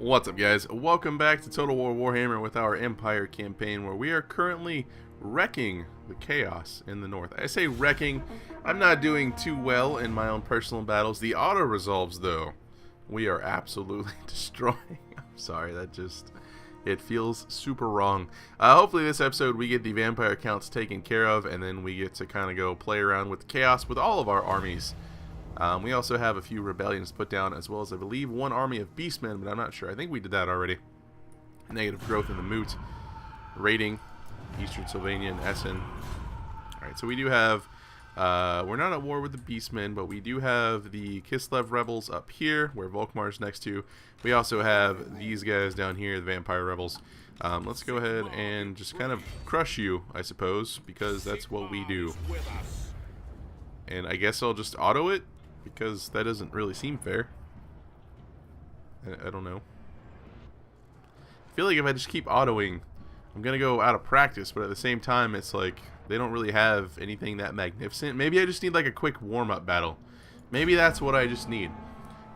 What's up, guys? Welcome back to Total War Warhammer with our Empire campaign, where we are currently wrecking the chaos in the north. I say wrecking, I'm not doing too well in my own personal battles. The auto resolves, though, we are absolutely destroying. I'm sorry, it feels super wrong. Hopefully this episode we get the vampire counts taken care of, and then we get to kind of go play around with chaos with all of our armies. We also have a few rebellions put down, as well as I believe one army of beastmen, but I'm not sure. I think we did that already. Negative growth in the Moot. Raiding Eastern Sylvania and Essen. Alright, so we do have, we're not at war with the beastmen, but we do have the Kislev rebels up here, where Volkmar's next to. We also have these guys down here, the vampire rebels. Let's go ahead and just kind of crush you, I suppose, because that's what we do. And I guess I'll just auto it, because that doesn't really seem fair. I don't know. I feel like if I just keep autoing, I'm going to go out of practice, but at the same time, it's like they don't really have anything that magnificent. Maybe I just need like a quick warm-up battle. Maybe that's what I just need.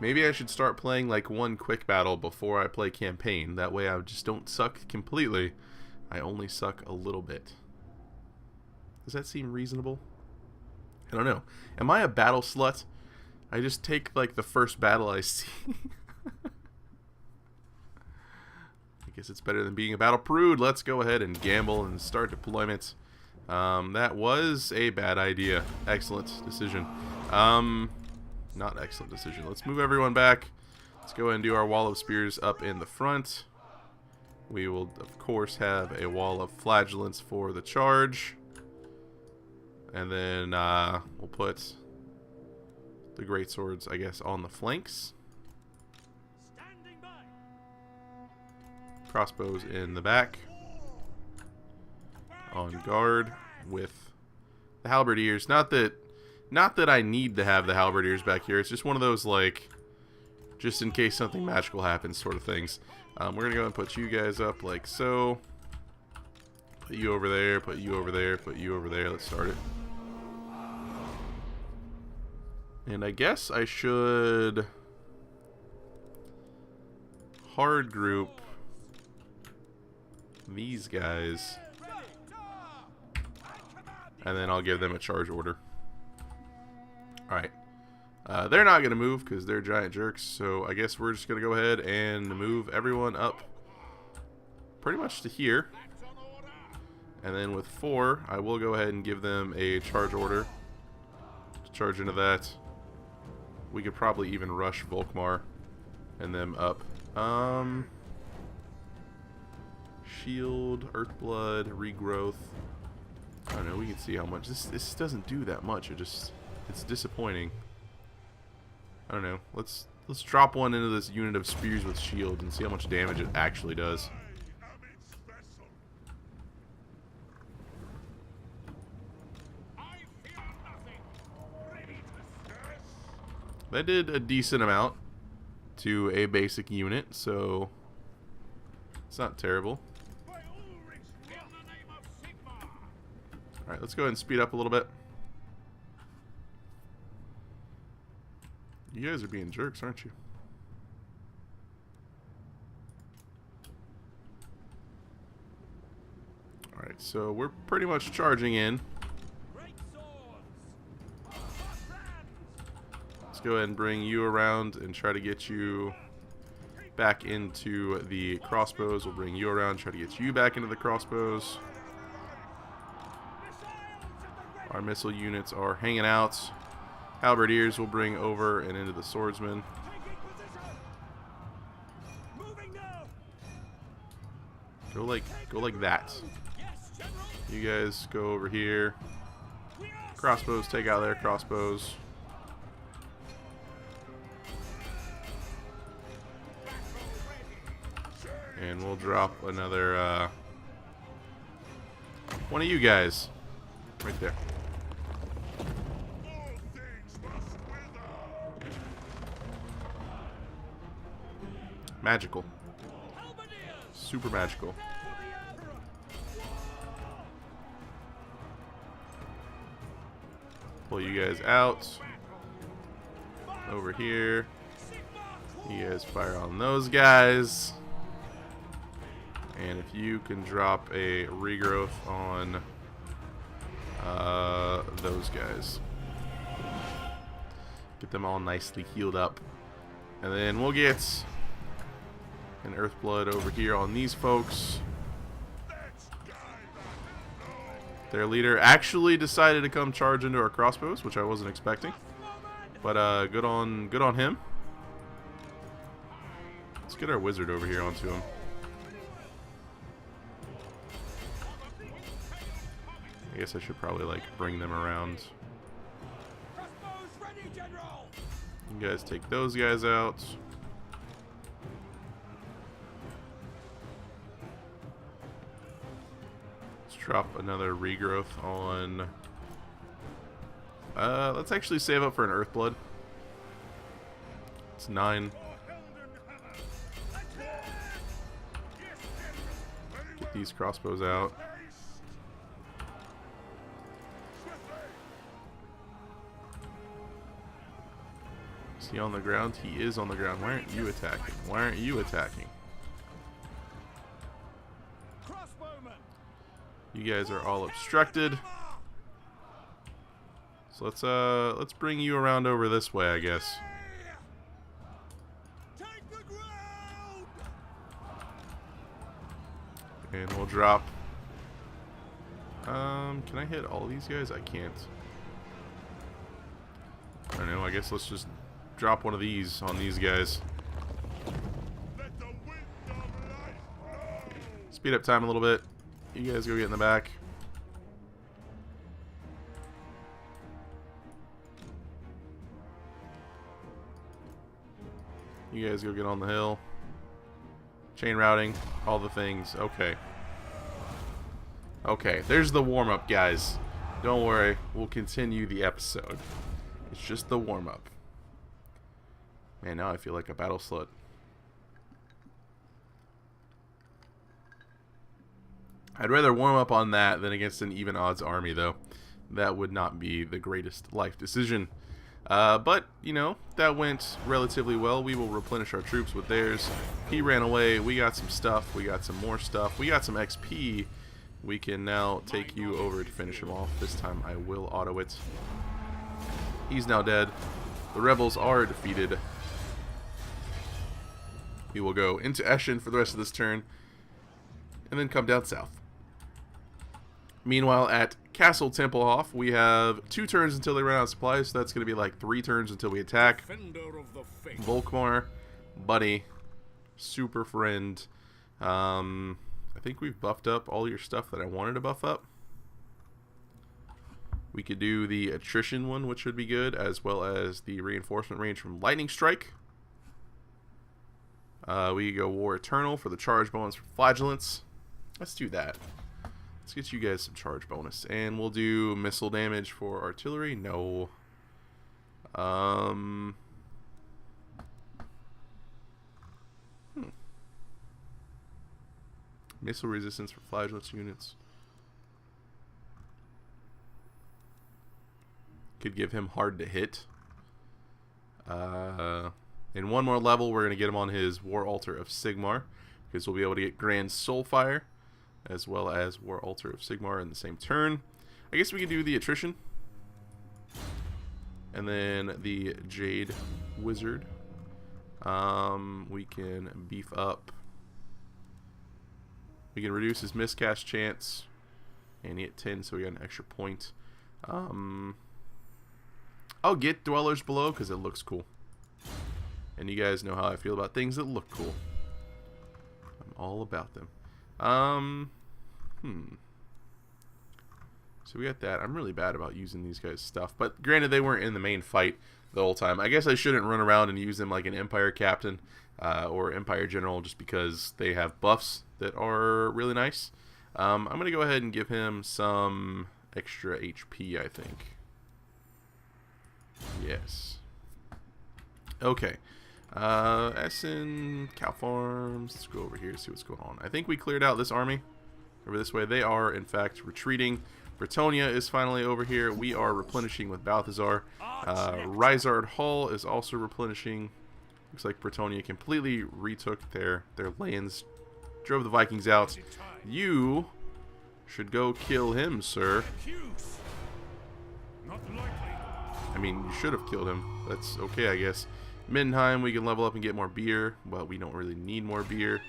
Maybe I should start playing like one quick battle before I play campaign. That way I just don't suck completely. I only suck a little bit. Does that seem reasonable? I don't know. Am I a battle slut? I just take like the first battle I see. I guess it's better than being a battle prude. Let's go ahead and gamble and start deployment. That was a bad idea. Excellent decision. Not excellent decision. Let's move everyone back. Let's go ahead and do our wall of spears up in the front. We will, of course, have a wall of flagellants for the charge. And then we'll put the greatswords, I guess, on the flanks. Crossbows in the back. On guard with the halberdiers. Not that I need to have the halberdiers back here. It's just one of those, like, just in case something magical happens sort of things. We're going to go and put you guys up like so. Put you over there, put you over there, put you over there. Let's start it. And I guess I should hard group these guys, and then I'll give them a charge order. Alright. They're not going to move because they're giant jerks, so I guess we're just going to go ahead and move everyone up pretty much to here. And then with 4, I will go ahead and give them a charge order to charge into that. We could probably even rush Volkmar and them up. Shield, Earthblood, Regrowth. I don't know, we can see how much. This doesn't do that much. It's disappointing. I don't know. Let's drop one into this unit of spears with shield and see how much damage it actually does. That did a decent amount to a basic unit, so it's not terrible. Alright, let's go ahead and speed up a little bit. You guys are being jerks, aren't you? Alright, so we're pretty much charging in. Go ahead and bring you around and try to get you back into the crossbows. We'll bring you around, try to get you back into the crossbows. Our missile units are hanging out. Halberdiers will bring over and into the swordsmen. Go like that. You guys go over here. Crossbows, take out their crossbows. And we'll drop another one of you guys right there. Magical. Super magical. Pull you guys out. Over here. You guys fire on those guys. And if you can drop a regrowth on those guys. Get them all nicely healed up. And then we'll get an Earthblood over here on these folks. Their leader actually decided to come charge into our crossbows, which I wasn't expecting. But good on him. Let's get our wizard over here onto him. I guess I should probably like bring them around. You guys take those guys out. Let's drop another regrowth on. Let's actually save up for an Earthblood. It's 9. Get these crossbows out. Is he on the ground? He is on the ground. Why aren't you attacking? Why aren't you attacking? You guys are all obstructed. So let's bring you around over this way, I guess. And we'll drop. Can I hit all these guys? I can't. I don't know. I guess let's just drop one of these on these guys. Speed up time a little bit. You guys go get in the back. You guys go get on the hill. Chain routing, all the things. Okay. Okay, there's the warm-up, guys. Don't worry, we'll continue the episode. It's just the warm-up. Man, now I feel like a battle slut. I'd rather warm up on that than against an even odds army, though. That would not be the greatest life decision. But, you know, that went relatively well. We will replenish our troops with theirs. He ran away. We got some stuff. We got some more stuff. We got some XP. We can now take you over to finish him off. This time I will auto it. He's now dead. The rebels are defeated. We will go into Eschen for the rest of this turn. And then come down south. Meanwhile, at Castle Templehof, we have 2 turns until they run out of supplies, so that's going to be like 3 turns until we attack. Volkmar, buddy, super friend. I think we've buffed up all your stuff that I wanted to buff up. We could do the attrition one, which would be good, as well as the reinforcement range from Lightning Strike. We could go War Eternal for the charge bonus for Flagellants. Let's do that. Let's get you guys some charge bonus. And we'll do missile damage for artillery. No. Missile resistance for Flagellants units. Could give him hard to hit. In one more level, we're going to get him on his War Altar of Sigmar. Because we'll be able to get Grand Soulfire. As well as War Altar of Sigmar in the same turn. I guess we could do the attrition. And then the Jade Wizard. We can beef up. We can reduce his miscast chance. And he hit 10, so we got an extra point. I'll get Dwellers Below because it looks cool. And you guys know how I feel about things that look cool. I'm all about them. So we got that. I'm really bad about using these guys' stuff. But granted, they weren't in the main fight the whole time. I guess I shouldn't run around and use them like an Empire Captain or Empire General just because they have buffs that are really nice. I'm going to go ahead and give him some extra HP, I think. Yes. Okay. Essen, Cow Farms. Let's go over here and see what's going on. I think we cleared out this army over this way. They are, in fact, retreating. Bretonia is finally over here. We are replenishing with Balthazar. Rizard Hall is also replenishing. Looks like Bretonia completely retook their lands, drove the Vikings out. You should go kill him, sir. I mean, you should have killed him. That's okay, I guess. Mindenheim, we can level up and get more beer. Well, we don't really need more beer.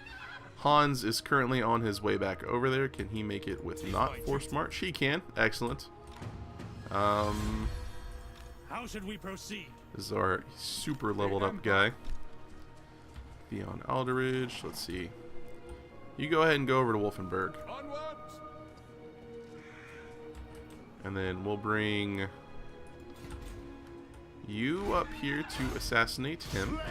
Hans is currently on his way back over there. Can he make it with not Force March? She can. Excellent. How should we proceed? This is our super leveled up guy. Theon Alderidge. Let's see. You go ahead and go over to Wolfenburg. And then we'll bring you up here to assassinate him.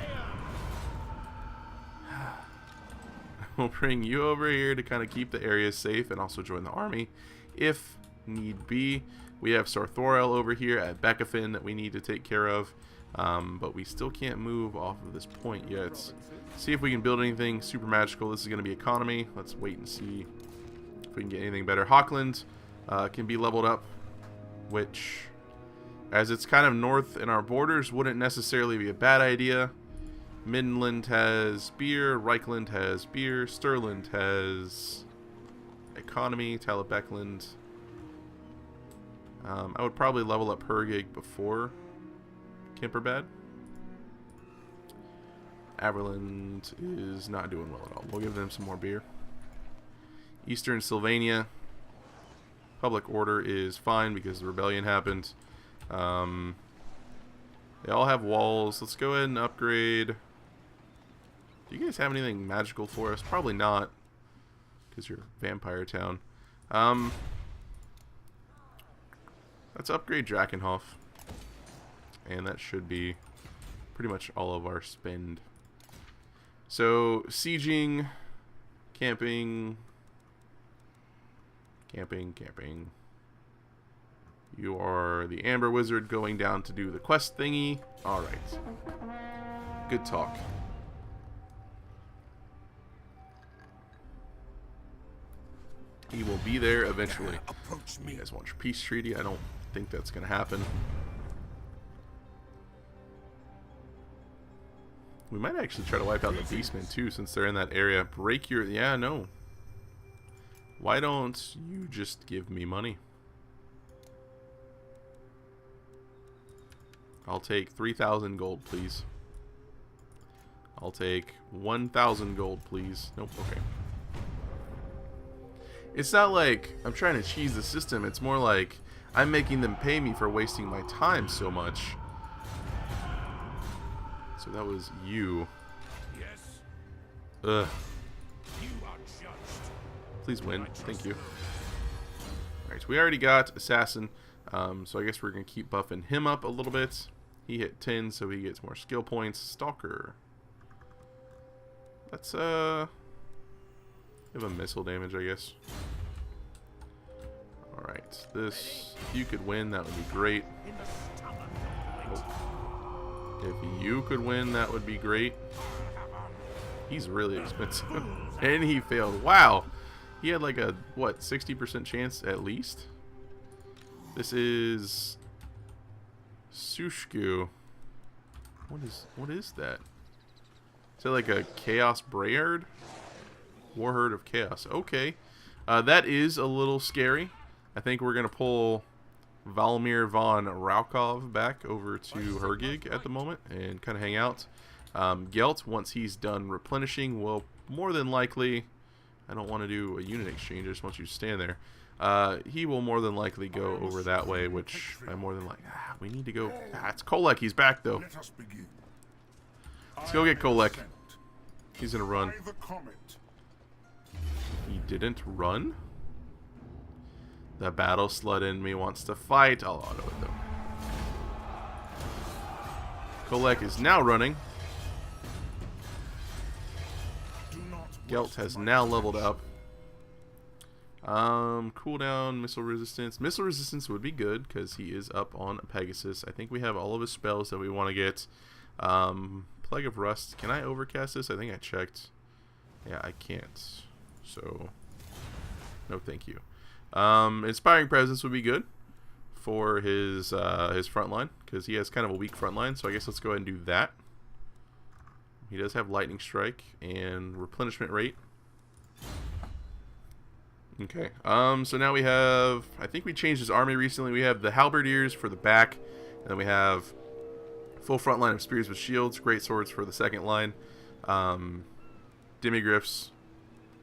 We'll bring you over here to kind of keep the area safe and also join the army if need be. We have Sarthorel over here at Bekafin that we need to take care of, but we still can't move off of this point yet. See if we can build anything super magical. This is going to be economy. Let's wait and see if we can get anything better. Hockland can be leveled up, which, as it's kind of north in our borders, wouldn't necessarily be a bad idea. Midland has beer, Reichland has beer, Stirland has economy, Talabekland. I would probably level up Hergig before Kemperbad. Averland is not doing well at all. We'll give them some more beer. Eastern Sylvania, public order is fine because the rebellion happened. They all have walls. Let's go ahead and upgrade. Do you guys have anything magical for us? Probably not, because you're Vampire Town. Let's upgrade Drakenhof. And that should be pretty much all of our spend. So, sieging, camping. You are the Amber Wizard going down to do the quest thingy. Alright. Good talk. He will be there eventually. You guys want your peace treaty? I don't think that's going to happen. We might actually try to wipe out the Beastmen too, since they're in that area. Break your... Yeah, no. Why don't you just give me money? I'll take 3,000 gold, please. I'll take 1,000 gold, please. Nope, okay. It's not like I'm trying to cheese the system. It's more like I'm making them pay me for wasting my time so much. So that was you. Yes. Ugh. You are judged. Please win. Thank you. Alright, so we already got Assassin. So I guess we're going to keep buffing him up a little bit. He hit 10, so he gets more skill points. Stalker. Let's, give him missile damage, I guess. Alright, this, if you could win, that would be great. Oh. If you could win, that would be great. He's really expensive. And he failed. Wow. He had like a, what, 60% chance at least? This is Sushku. What is that? Is that like a Chaos Brayard? Warherd of Chaos. Okay. That is a little scary. I think we're going to pull Valmir von Raukov back over to Hergig at the moment and kind of hang out. Gelt, once he's done replenishing, will more than likely... I don't want to do a unit exchange. I just want you to stand there. He will more than likely go over that way, which I'm more than like... we need to go... it's Kolek. He's back, though. Let's go get Kolek. He's going to run. He didn't run? The battle slut in me wants to fight. I'll auto it, though. Kolek is now running. Gelt has now leveled up. Cooldown, missile resistance. Missile resistance would be good because he is up on Pegasus. I think we have all of his spells that we want to get. Plague of Rust. Can I overcast this? I think I checked. Yeah, I can't. So, no thank you. Inspiring Presence would be good for his front line because he has kind of a weak front line. So I guess let's go ahead and do that. He does have lightning strike and replenishment rate. Okay. So now we have, I think we changed his army recently. We have the halberdiers for the back, and then we have full front line of spears with shields, great swords for the second line, demigriffs.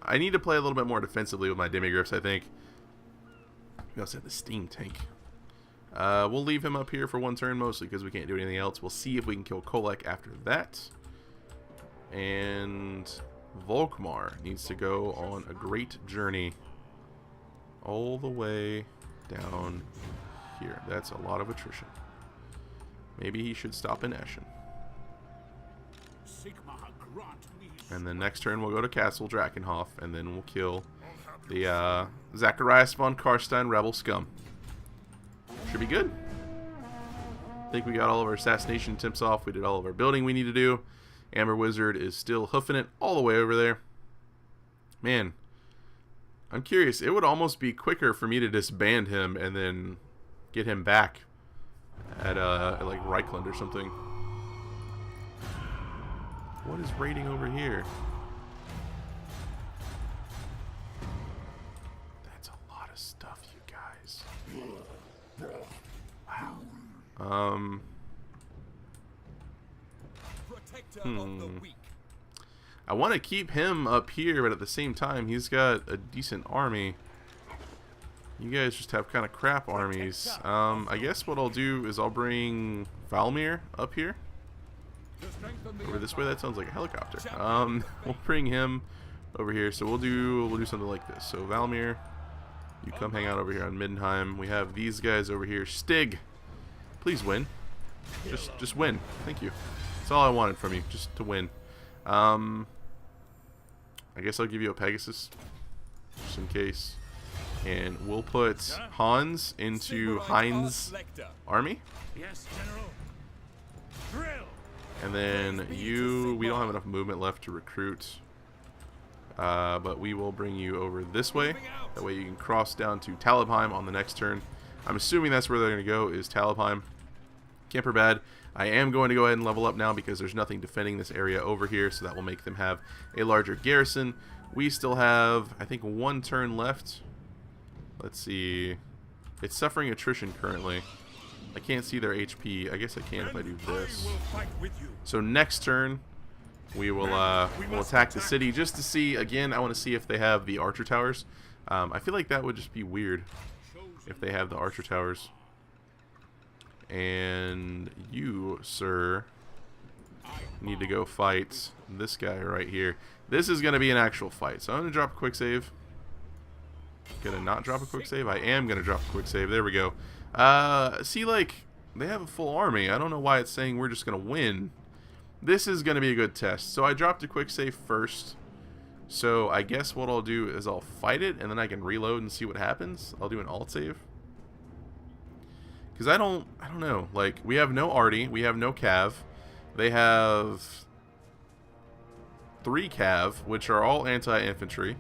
I need to play a little bit more defensively with my demigriffs, I think. We also have the steam tank. We'll leave him up here for one turn mostly because we can't do anything else. We'll see if we can kill Kolek after that. And Volkmar needs to go on a great journey all the way down here. That's a lot of attrition. Maybe he should stop in Eschen. And then next turn we'll go to Castle Drakenhof, and then we'll kill the Zacharias von Karstein rebel scum. Should be good. I think we got all of our assassination attempts off. We did all of our building we need to do. Amber Wizard is still hoofing it all the way over there. Man, I'm curious. It would almost be quicker for me to disband him and then get him back at like Reichland or something. What is raiding over here? That's a lot of stuff, you guys. Wow. I want to keep him up here, but at the same time, he's got a decent army. You guys just have kind of crap armies. I guess what I'll do is I'll bring Valmir up here. Over this way. That sounds like a helicopter. We'll bring him over here. So we'll do something like this. So Valmir, you come hang out over here on Middenheim. We have these guys over here. Stig, please win. Just win. Thank you. That's all I wanted from you, just to win. I guess I'll give you a Pegasus, just in case. And we'll put Hans into Heinz' army. Yes, General. Drill. And then you, we don't have enough movement left to recruit. But we will bring you over this way. That way you can cross down to Talabheim on the next turn. I'm assuming that's where they're going to go, is Talabheim. Camperbad. I am going to go ahead and level up now because there's nothing defending this area over here, so that will make them have a larger garrison. We still have, I think, one turn left. Let's see. It's suffering attrition currently. I can't see their HP. I guess I can if I do this. So next turn, we will we'll attack the city just to see. Again, I want to see if they have the archer towers. I feel like that would just be weird if they have the archer towers. And you, sir, need to go fight this guy right here. This is going to be an actual fight. So I'm going to drop a quick save. Going to not drop a quick save? I am going to drop a quick save. There we go. See, like, they have a full army. I don't know why it's saying we're just going to win. This is going to be a good test. So I dropped a quick save first. So I guess what I'll do is I'll fight it, and then I can reload and see what happens. I'll do an alt save. Because I don't know. Like, we have no Artie. We have no Cav. They have 3 Cav, which are all anti-infantry.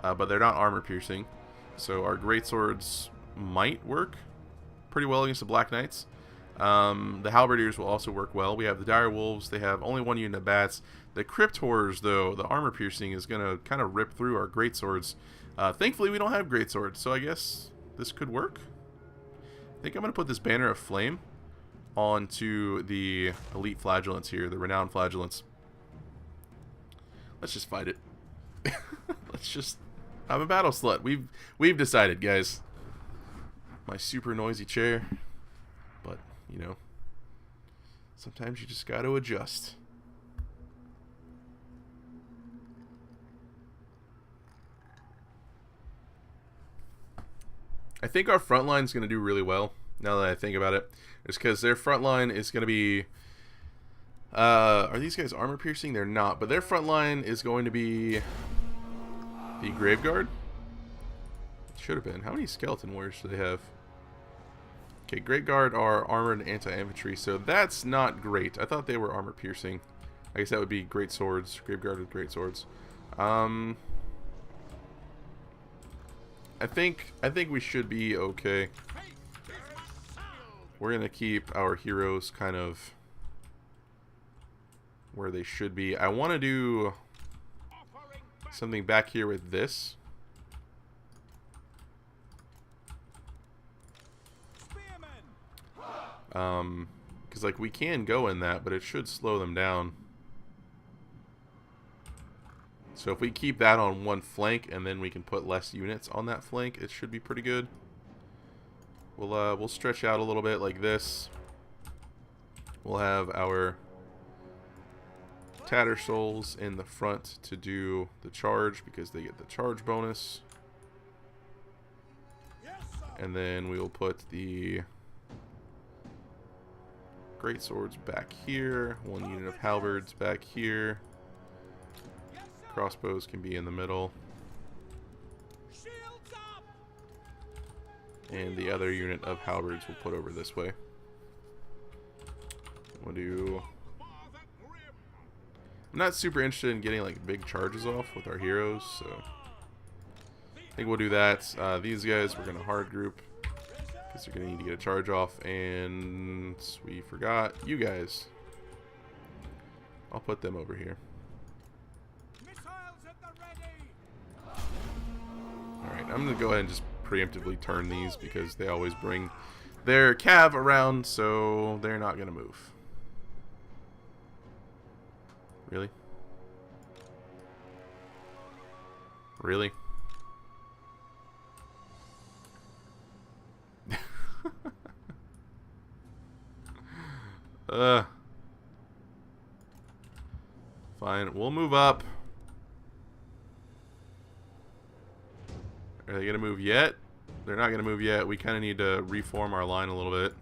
But they're not armor-piercing. So our greatswords might work pretty well against the Black Knights. The Halberdiers will also work well. We have the Dire Wolves. They have only 1 unit of bats. The Crypt Horrors, though, the armor-piercing is going to kind of rip through our greatswords. Thankfully, we don't have greatswords, so I guess this could work. I think I'm going to put this Banner of Flame onto the Elite Flagellants here, the Renowned Flagellants. Let's just fight it. Let's just... I'm a battle slut. We've decided, guys. My super noisy chair. But, you know, sometimes you just got to adjust. I think our front line is going to do really well, now that I think about it. It's because their front line is going to be... are these guys armor piercing? They're not, but their front line is going to be the Graveguard. Should have been. How many skeleton warriors do they have? Okay, Graveguard are armored and anti-infantry, so that's not great. I thought they were armor piercing. I guess that would be great swords. Graveguard with great swords. I think we should be okay. We're gonna keep our heroes kind of where they should be. I want to do something back here with this. Because like we can go in that, but it should slow them down. So if we keep that on one flank and then we can put less units on that flank, it should be pretty good. We'll stretch out a little bit like this. We'll have our Tattersouls in the front to do the charge because they get the charge bonus. And then we will put the great swords back here. One unit of halberds back here. Crossbows can be in the middle. And the other unit of halberds we'll put over this way. We'll do... I'm not super interested in getting like big charges off with our heroes, so I think we'll do that. These guys we're going to hard group because you're going to need to get a charge off, and we forgot you guys. I'll put them over here. Alright, I'm going to go ahead and just preemptively turn these because they always bring their cav around, so they're not going to move. Really? Really? Fine, we'll move up. Are they gonna move yet? They're not gonna move yet. We kind of need to reform our line a little bit.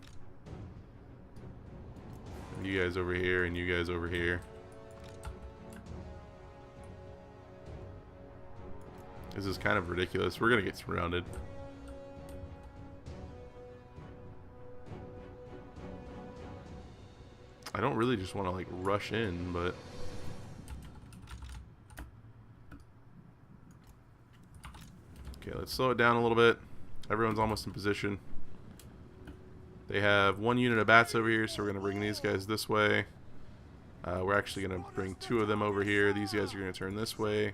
You guys over here and you guys over here. This is kind of ridiculous. We're gonna get surrounded. I don't really just want to like rush in, but okay, let's slow it down a little bit. Everyone's almost in position. They have one unit of bats over here, so we're gonna bring these guys this way. We're actually gonna bring two of them over here. These guys are gonna turn this way.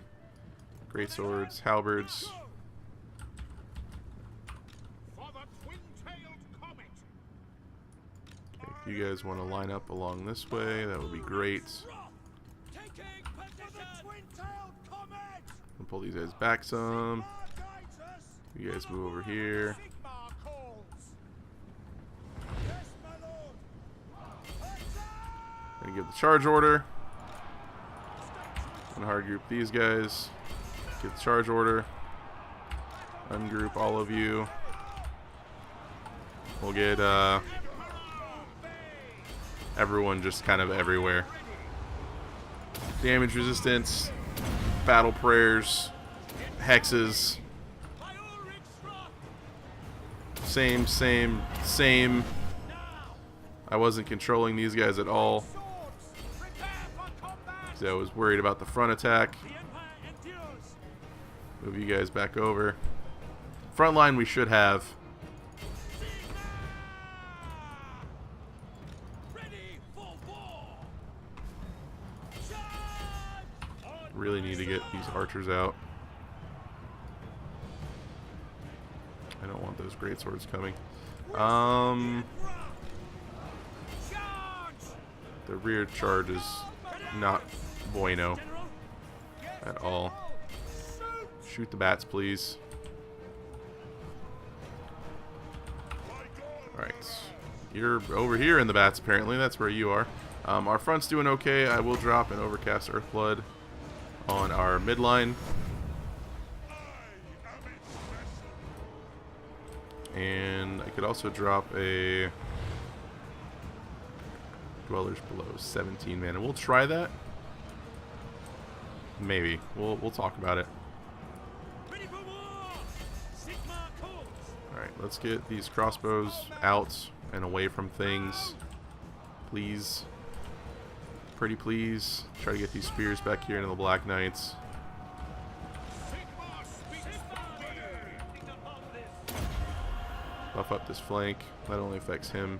Great swords, halberds. Okay, if you guys want to line up along this way, that would be great. I'll pull these guys back some. You guys move over here. Gonna give the charge order. Gonna hard group these guys. Get the charge order. Ungroup all of you. We'll get everyone just kind of everywhere. Damage resistance, battle prayers, hexes. Same. I wasn't controlling these guys at all. So I was worried about the front attack. Move you guys back over. Front line we should have. Really need to get these archers out. I don't want those great swords coming. The rear charge is not bueno at all. Shoot the bats, please. Alright. You're over here in the bats, apparently. That's where you are. Our front's doing okay. I will drop an Overcast Earthblood on our midline. And I could also drop a Dwellers Below 17 mana. We'll try that. Maybe. We'll talk about it. Alright, let's get these crossbows out and away from things. Please. Pretty please. Try to get these spears back here into the Black Knights. Buff up this flank. That only affects him.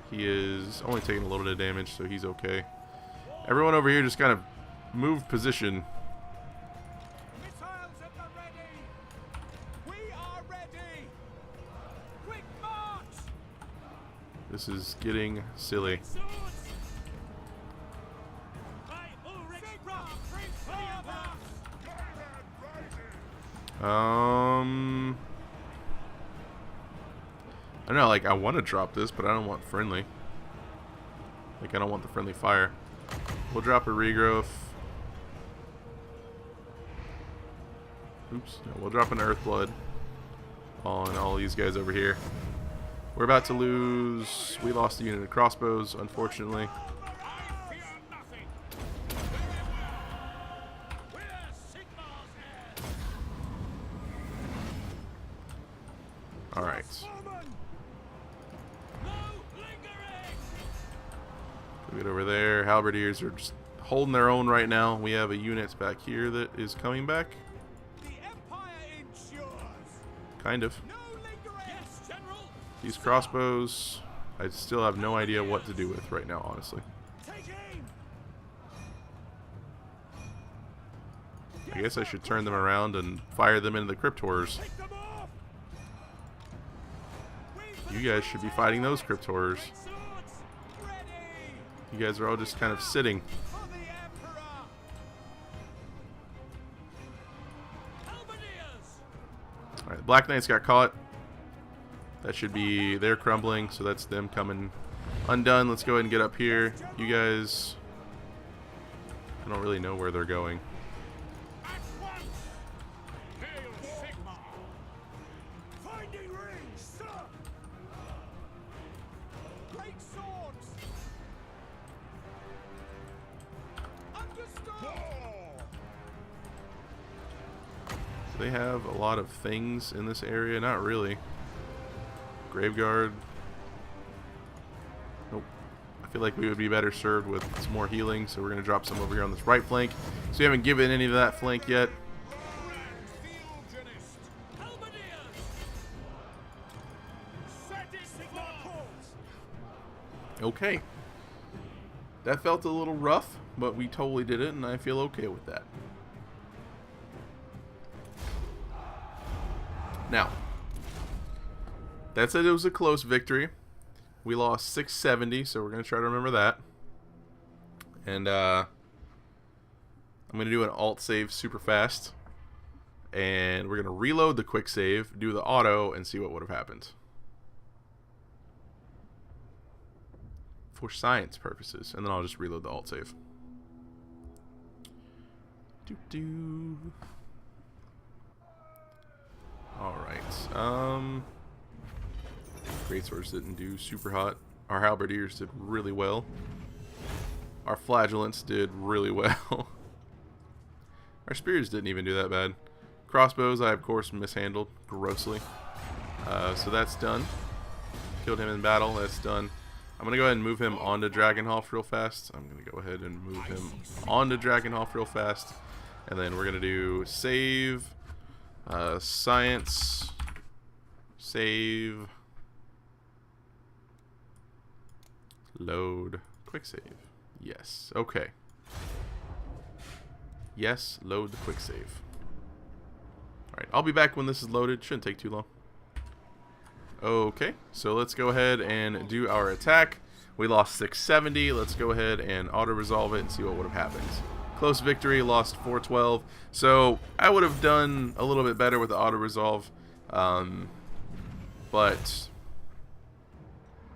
He is only taking a little bit of damage, so he's okay. Everyone over here just kind of move position. Missiles at the ready. We are ready. Quick march. This is getting silly. Swords. By Ulrich Rock, Prince Feuerbach. I don't know, like, I want to drop this, but I don't want friendly. Like, I don't want the friendly fire. We'll drop a regrowth. Oops. No, we'll drop an Earthblood on all these guys over here. We're about to lose. We lost a unit of crossbows, unfortunately. I fear nothing. We're Sigmar's heirs. Alright. No lingering. Get over there. Halberdiers are just holding their own right now. We have a unit back here that is coming back. The Empire ensures. Kind of. No lingering. Yes, General. These crossbows, I still have no idea what to do with right now, honestly. Take aim. I guess I should turn them around and fire them into the Crypt Horrors. Take them off. You guys should be fighting those Crypt Horrors. Swords. Ready. You guys are all just kind of sitting. For the Emperor. Halberdiers. Alright, the Black Knights got caught. That should be, they're crumbling, so that's them coming undone. Let's go ahead and get up here. You guys, I don't really know where they're going. At once. Hail Sigmar. Finding range, sir. Great swords. Understood. Do they have a lot of things in this area? Not really. Graveguard. Nope. I feel like we would be better served with some more healing, so we're going to drop some over here on this right flank. So we haven't given any of that flank yet. Halberdiers. Set it, Sigmar calls. Okay. That felt a little rough, but we totally did it, and I feel okay with that. Now, that said, it was a close victory. We lost 670, so we're going to try to remember that. And I'm going to do an alt save super fast. And we're going to reload the quick save, do the auto, and see what would have happened. For science purposes. And then I'll just reload the alt save. Doo-doo. Alright. Greatswords didn't do super hot. Our halberdiers did really well. Our flagellants did really well. Our spears didn't even do that bad. Crossbows, I of course mishandled grossly. So that's done. Killed him in battle. That's done. I'm gonna go ahead and move him onto Dragonhof real fast. I'm gonna go ahead and move him onto Dragonhof real fast, and then we're gonna do save, science, save. Load. Quick save. Yes. Okay. Yes. Load the quick save. Alright. I'll be back when this is loaded. Shouldn't take too long. Okay. So let's go ahead and do our attack. We lost 670. Let's go ahead and auto-resolve it and see what would have happened. Close victory. Lost 412. So I would have done a little bit better with the auto-resolve. But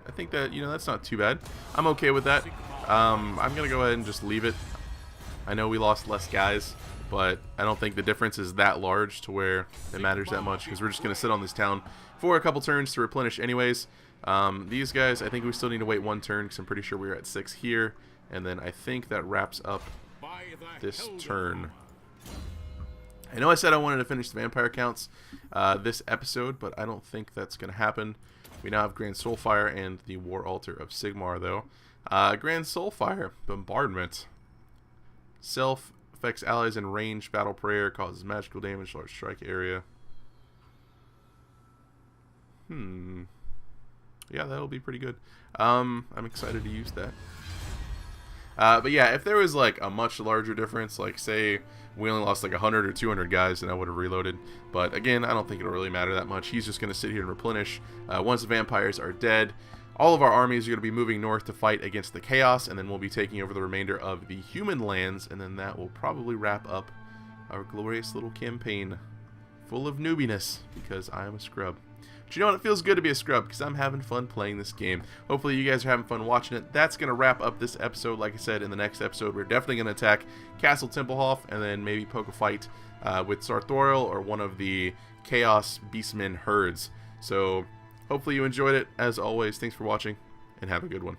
I think that, you know, that's not too bad. I'm okay with that. I'm going to go ahead and just leave it. I know we lost less guys, but I don't think the difference is that large to where it matters that much, because we're just going to sit on this town for a couple turns to replenish anyways. These guys, I think we still need to wait one turn, because I'm pretty sure we're at 6 here, and then I think that wraps up this turn. I know I said I wanted to finish the vampire counts this episode, but I don't think that's going to happen. We now have Grand Soulfire and the War Altar of Sigmar, though. Grand Soulfire, Bombardment. Self affects allies in range. Battle Prayer causes magical damage, large strike area. Yeah, that'll be pretty good. I'm excited to use that. But yeah, if there was like a much larger difference, like say we only lost like 100 or 200 guys, then I would have reloaded. But again, I don't think it'll really matter that much. He's just going to sit here and replenish. Once the vampires are dead, all of our armies are going to be moving north to fight against the Chaos, and then we'll be taking over the remainder of the human lands, and then that will probably wrap up our glorious little campaign full of noobiness, because I am a scrub. But you know what? It feels good to be a scrub because I'm having fun playing this game. Hopefully you guys are having fun watching it. That's going to wrap up this episode. Like I said, in the next episode, we're definitely going to attack Castle Templehof and then maybe poke a fight with Sartorial or one of the Chaos Beastmen herds. So hopefully you enjoyed it. As always, thanks for watching and have a good one.